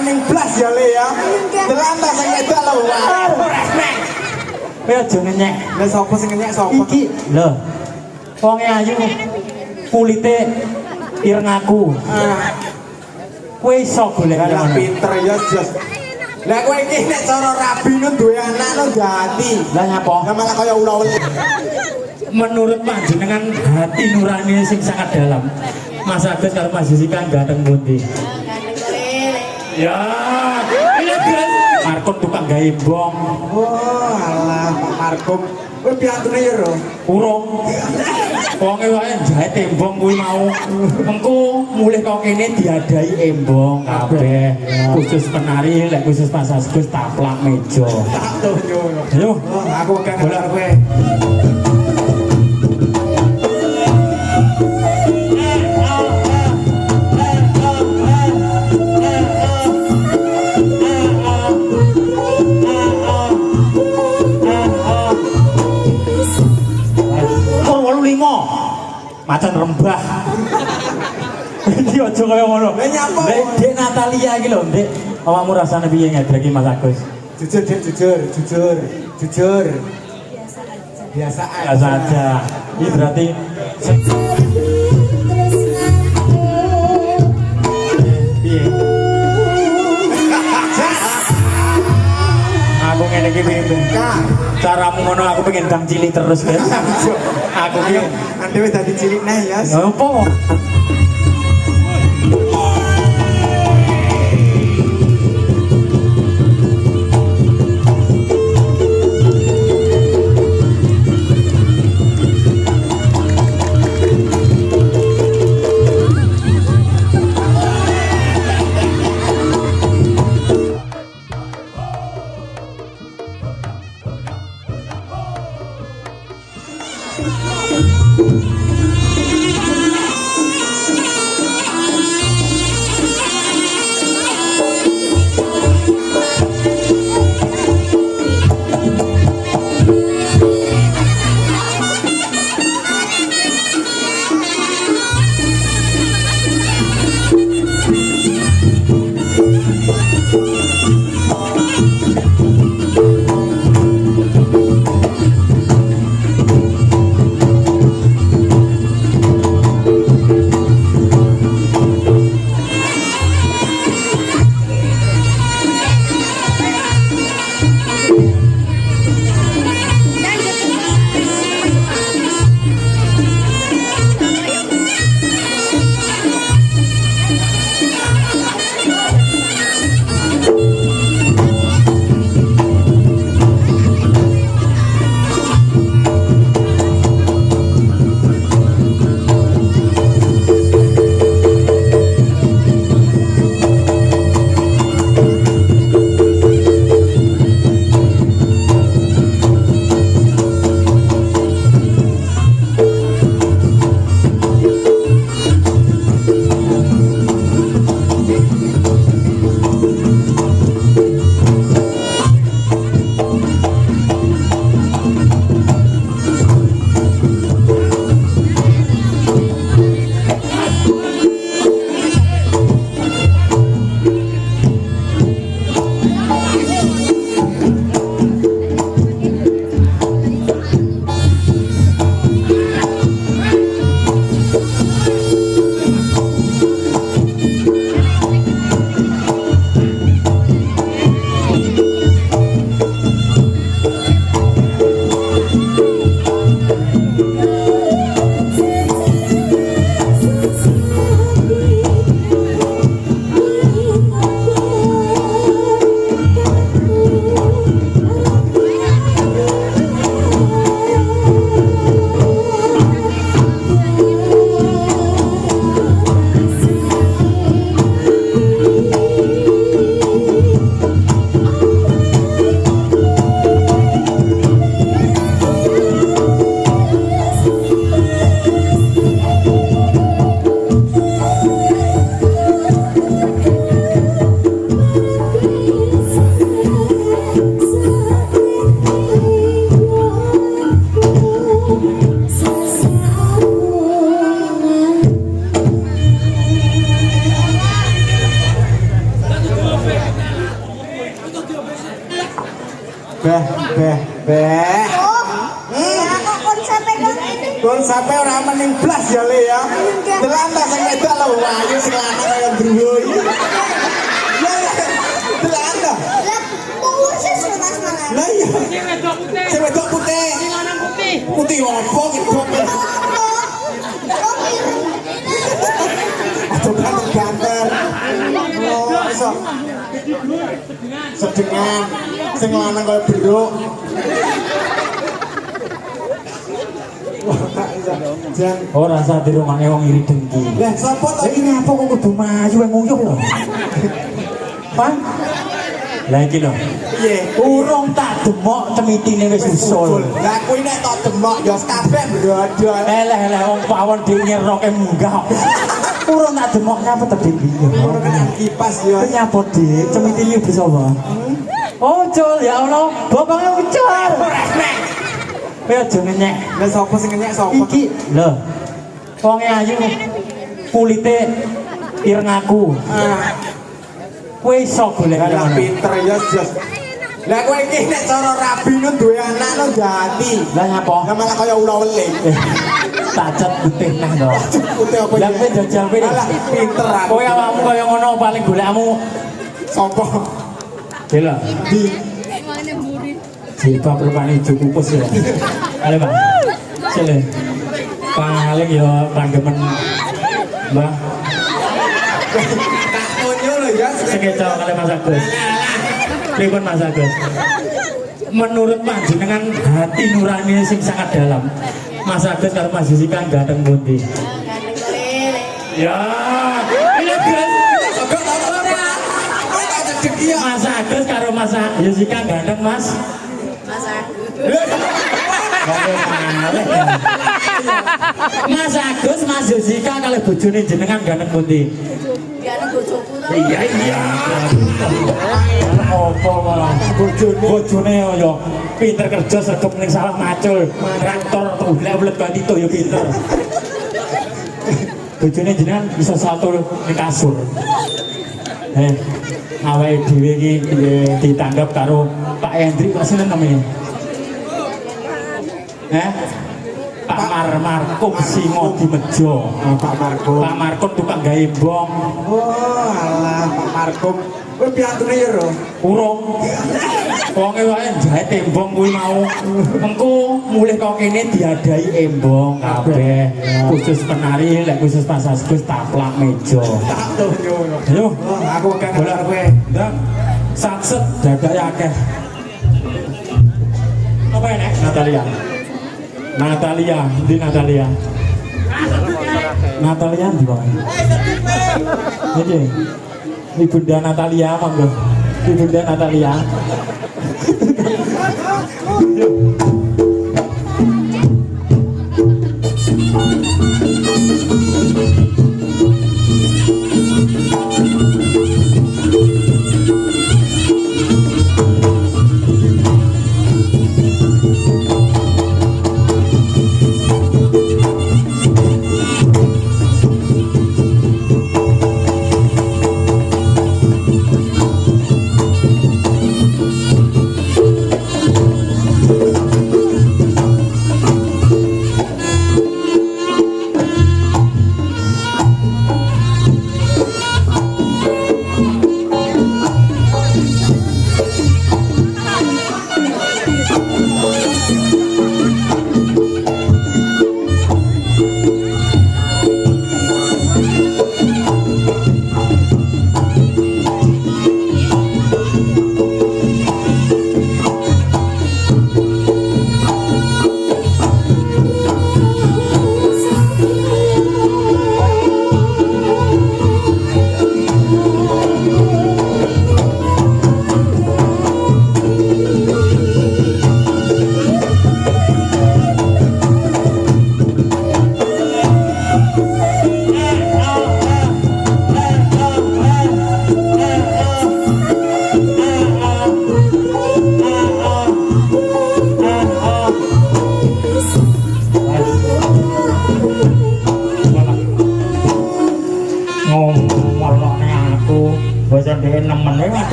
mening blas ya Le ya. Delantas sing wedok lho. Ora nek. Kowe aja ngenyek. Lah sapa sing ngenyek sapa? Iki lho. Wong ayu kulite ireng aku. Kowe iso golek Lah pinter ya jos. Lah kowe iki nek cara rabi nu duwe anak nu hati. Lah nyapa? Lah malah kaya ula-ula. Menurut panjenengan hati nurani sing sangat dalam. Mas Agus karo Mas Jessica ganteng pundi? Ya, ini Gus. Markom tukang gawe embong. Oh, alah Pak Markom. Kowe piantune ya, Ro? Urung. Wonge wae jahit embong kuwi mau. Engko mulih kok kene diadai embong kabeh. Khusus penari, lek khusus Mas Agus taplak meja. Tak tunjuk. Ayo, Aku gak golek kowe. Macan rembah. Iki aja kaya ngono. Lah nyapa? Dek Natalia iki lho, Dek. Awakmu rasane piye ngedreki Mas Agus? Jujur, Dek, jujur. Biasa aja. Biasa aja. Ini berarti piye? Aku ngene iki piye? Caramu ngono aku pengen dang cilik terus, Guys. Aku ki Ande wis dadi cilik neh ya. Apa? beh. Ya kok konsepnya kan ini. Konsepnya ora mending blas ya Le ya. Delan ta sing wedok lho ayu sing lanang kaya druwo iki. Ya delan ta. Lah kursi sudah malah. Lah iya. Sing wedok putih. Sing lanang putih. Putih opo ki kok. Oh ireng. Aduh ganteng. Oh iso. Sedengan sing lanang kaya beruk. Jan, Oh rasa di rumahnya wong iri dengki. lah sapa to Ini apa kok kudu maju yang nguyuh lho? Pan? Lah iki lho. piye? Urung tak demok cemitine wis usul. Lah kuwi nek tok demok ya kabeh brodol. Eleh wong pawon dhewe nyeroke munggah. Urung tak demok nyapa tadi piye? Ora kena kipas ya. Nyapa dik cemitine bisa apa? Ucul ya Allah, bokongnya ucul. Kowe aja ngenyek. Lah sapa sing ngenyek sapa? Iki lho. Wonge ayu kulite ireng aku. Ah, Kowe iso golek lah mana? pinter ya jos. Lah kowe iki nek cara rabi nu duwe anak nu jati. Lah nyapa? Lah malah kaya ula weling. Tacat putih nah lho. Putih apa Lah ya? kowe jajal kowe. Alah pinter aku. Kowe awakmu kaya ngono paling golekmu. Sapa? Gila. Di Jilbab rupane ijo kupus ya. Ale, Pak. Sile. Paling ya panggemen Mbah. Tak konyo lho ya. Sekeca kali Mas Agus. Pripun Mas Agus? Menurut panjenengan hati nurani sing sangat dalam, Mas Agus karo Mas Jessica ganteng pundi? Ya, ini Agus. Kok tak ora. Kowe tak cedek ya. Mas Agus karo Mas Jessica ganteng Mas. Mas Agus, Mas Jessica kalau bojone jenengan ganteng pundi? Iya. Apa malah bojone ya pinter kerja sregep ning sawah macul, traktor tuhlek-ulet kanthi to ya pinter. Bojone jenengan bisa salto ning kasur. Awake dhewe iki ditanggap karo Pak Hendrik kok sinten namanya? Pak Markom Singo di Mejo. Pak Markom. Pak Markom tukang gawe bong. Oh, alah Pak Markom. Kowe piantune ya, Ro? Urung. Wonge wae jahit embong kuwi mau. Engko mulih kok kene diadai embong kabeh. Khusus penari, lek khusus Pas Agus taplak meja. Tak tunyo. Ayo, Oh, aku gak bolak kowe. ndak satset dadake akeh. Apa enek Natalia? Natalia, di Natalia. Natalia di bawah. Ini Ibunda Natalia, monggo. Ibunda Natalia.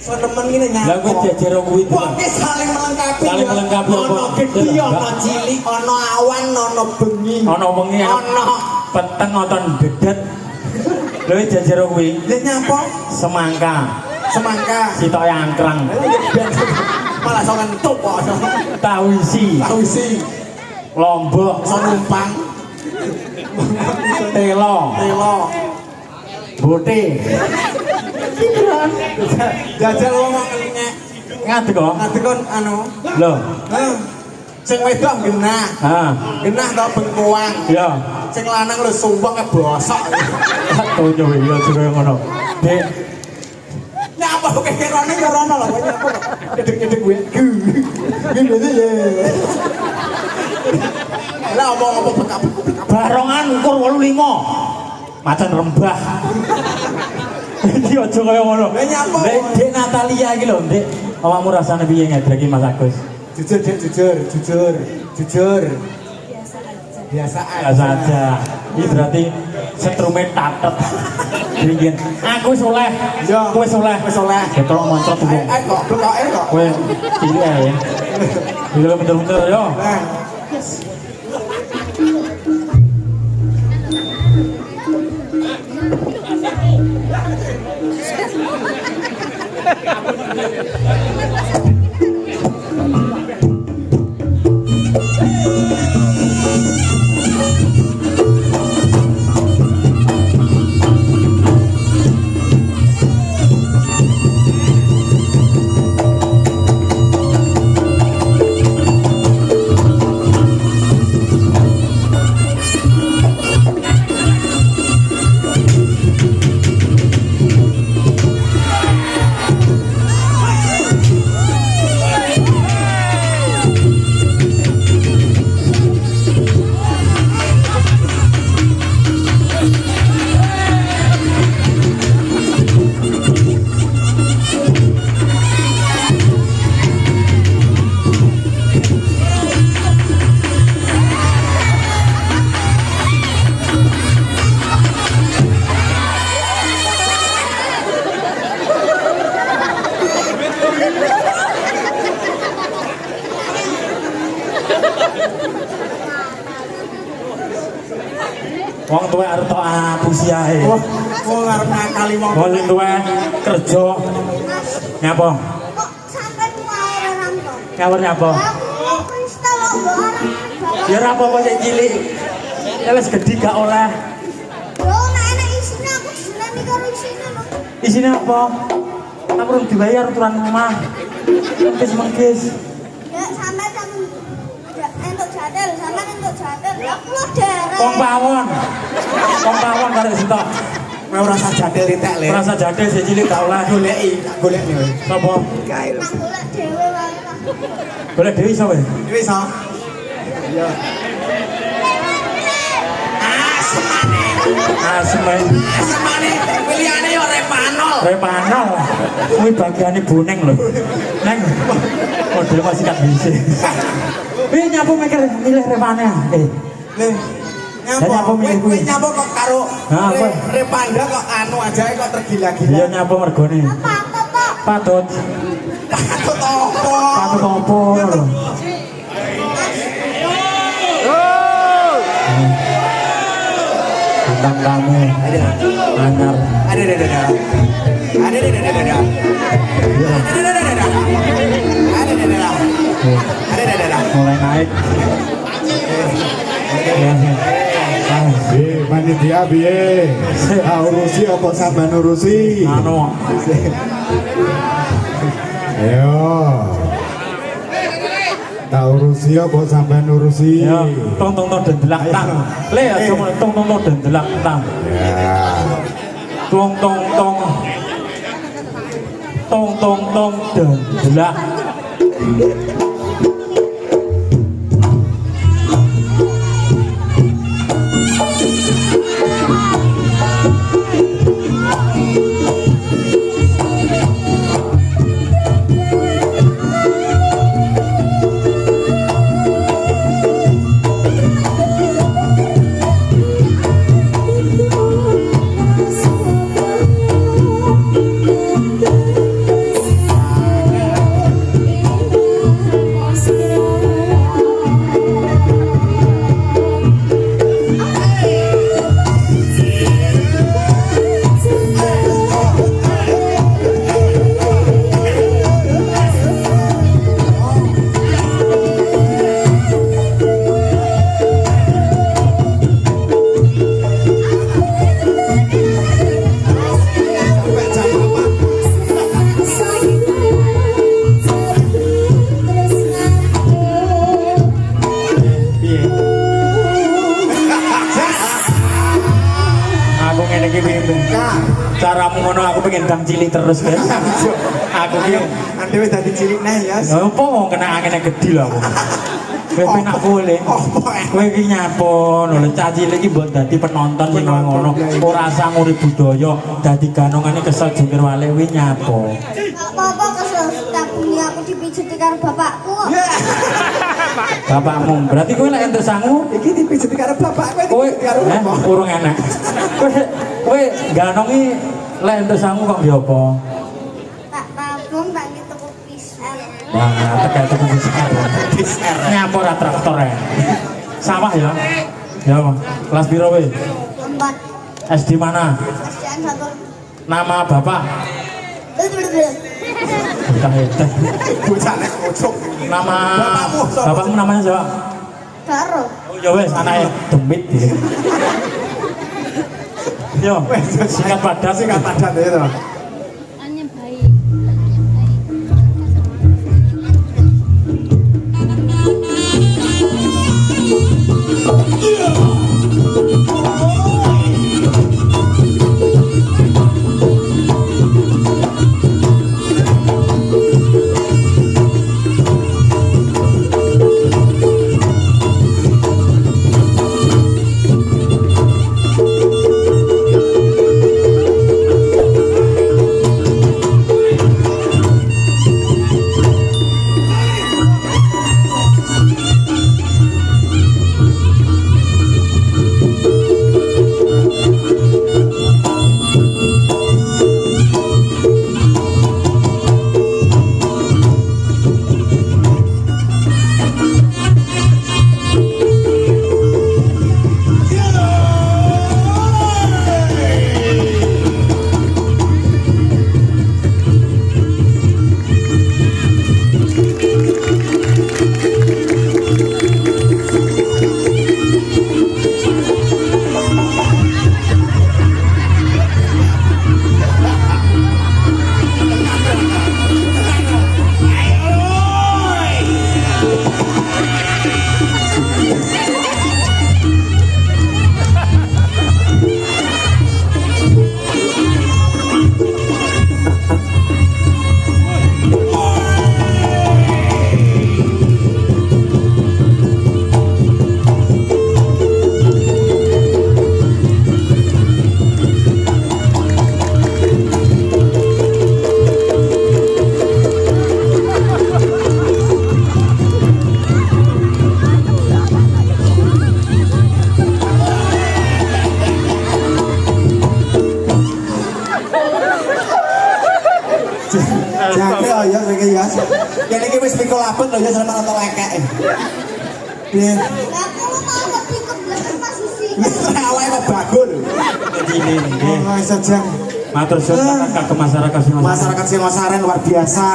Senemen ini Lah kowe nyapa. jajaro kuwi. Wong ki saling melengkapi. Saling ya. melengkapi apa? Ono gedhi, ono cilik, ono awan, ono bengi. Ana wengi Ono. peteng oton dedet. Lha jajaro kuwi Ya nyapa? semangka, Semangka. sitok angkrang, Malah sok entuk kok. tawisi, Tahu sih. lombok, Sok numpang. telo, Telo. bote. Jajal wong ngenyek. Ngadeg kok. Nanti kon anu. Lho, Sing wedok genah. ha, Genah to bengkoang. ya. Sing lanang lho sumpek bosok. Tonyo ya juga ngono. Dek, Nyapa kok kene ya rono lho nyapa. Gedeg-gedeg kuwi. Gimana ya? Lah omong apa bekap. barongan ukur 85. Macan rembah. Iki aja kaya ngono. Lah nyapa? Dek, Dek Natalia iki lho, Dek. Awakmu rasane piye ngedeki Mas Agus? Jujur, Dek, jujur. Biasa aja. Biasa aja. Ini berarti setrume tatet. Ringin. Aku wis oleh. Yo. Kowe wis oleh. Wis oleh. Ketok moncot tuh. Kok blokoke kok. Kowe cilik ae. Dulu bener-bener yo. Nah, Wong tuwek arep tok apusi ae. wong arep ngakali wong. Wong sing tuwek kerja nyapa? Kok sampai mau rampok? Ngawur nyapa? Aku kristal kok mbok orang. Ya ora apa-apa sing cilik. Ya wis gedhi gak oleh. Yo nek enek isine aku diseneni karo isine lho. Isine apa? Aku urung dibayar aturan omah. Mengkis. Ya sampai kamu entuk jadel, sampe entuk jadel. Ya aku lho derek. Wong pawon. Wong pawon karo sitok. Kowe ora usah jadel ritek le. Ora usah jadil sing cilik gak oleh. Goleki, tak golekne kowe. Sapa? Tak golek dhewe wae lah. Golek dhewe iso kowe. Iki iso. Iya. Asmen. Semane pilihane yo repanol. Repanol. Kuwi bagiane boneng lho. Neng. Model masih gak bisa. Piye nyapu mikir milih repane ah. Le. Saya nyapa milih Kowe kuwi. nyapa kok karo Nah, apa? repanda kok anu aja kok tergila-gila. Iya nyapu mergone. Apa kok? Patut. Takut apa? Patut opo lho. Tentang kamu anyar. Ada. Mulai naik. Panitia piye? Ah urusi apa sampean urusi? Anu. Ayo. Tak urusi apa sampean urusi? Ya, tong dan delak tang. Le aja tong dan delak tang. Ya. Tong dan delak. cilik terus kan. Aku ki Ande wis dadi cilik neh ya. apa mau kena angin yang gede lah aku. Kowe penak boleh. Kowe iki nyapon, lho caci iki mbok dadi penonton sing ngono. Ora usah ngurip budaya, dadi ganongane kesel jungkir wale kuwi nyapo. Apa-apa kesel tak bunyi aku dipijeti karo bapakku kok. Bapakmu, berarti kowe lek entuk sangu Iki dipijeti karo bapakku kowe karo urung enak. Kowe ganongi lek entuk sangu kok nggih apa? Tak tabung tak tuku pisang. Wah, tegak tuku pisang. Nyapo ra traktor ya. Sawah ya. Ya, kelas piro kowe? 4. SD mana? Kasihan satu. Nama bapak? Betah. bocah nek kocok. Nama Bapakmu, siapa? bapakmu namanya siapa? Karo. Oh ya wes anaknya demit ya. Yo, singkat padat Sing padat ya to. Hanya baik. Jangkrik oh ya iki ya. Kene iki wis mikul abot lho ya sama nonton lekek. Piye? Aku mau lebih ke belakang posisi. Wis awake kok bagul. ini nggih. Oh, saja. Matur suwun ke masyarakat Singosaren. Masyarakat Singosaren luar biasa.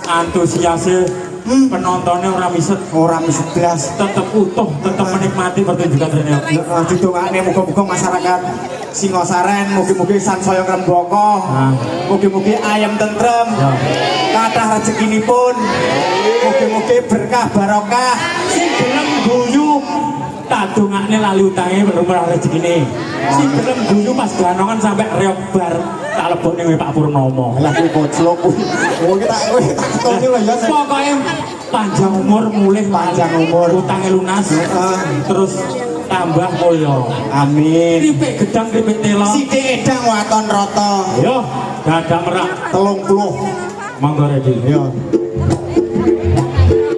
Antusiasnya penontonnya orang miset, Ora mesti blas. tetap utuh, tetap menikmati pertunjukan Rene. Didongakne muga-muga masyarakat Singosaren mugi-mugi sansaya ngrembaka. Mugi-mugi ayam tentrem. Ya. Kathah rezekinipun. Mugi-mugi berkah barokah. Sing gelem guyu tak dongakne lali utange berumah rezekine. Sing gelem guyu pas ganongan sampai reok bar tak lebokne wae Pak Purnomo. Lah kuwi koclok kuwi. Oh kita ketoni lho ya. Pokoke panjang umur mulih Panjang umur. utange lunas. Terus tambah mulya. Amin. Kripik gedang kripik tela. Sithik edang waton rata. Yo, dadak merak 30. monggo Redi. Yo.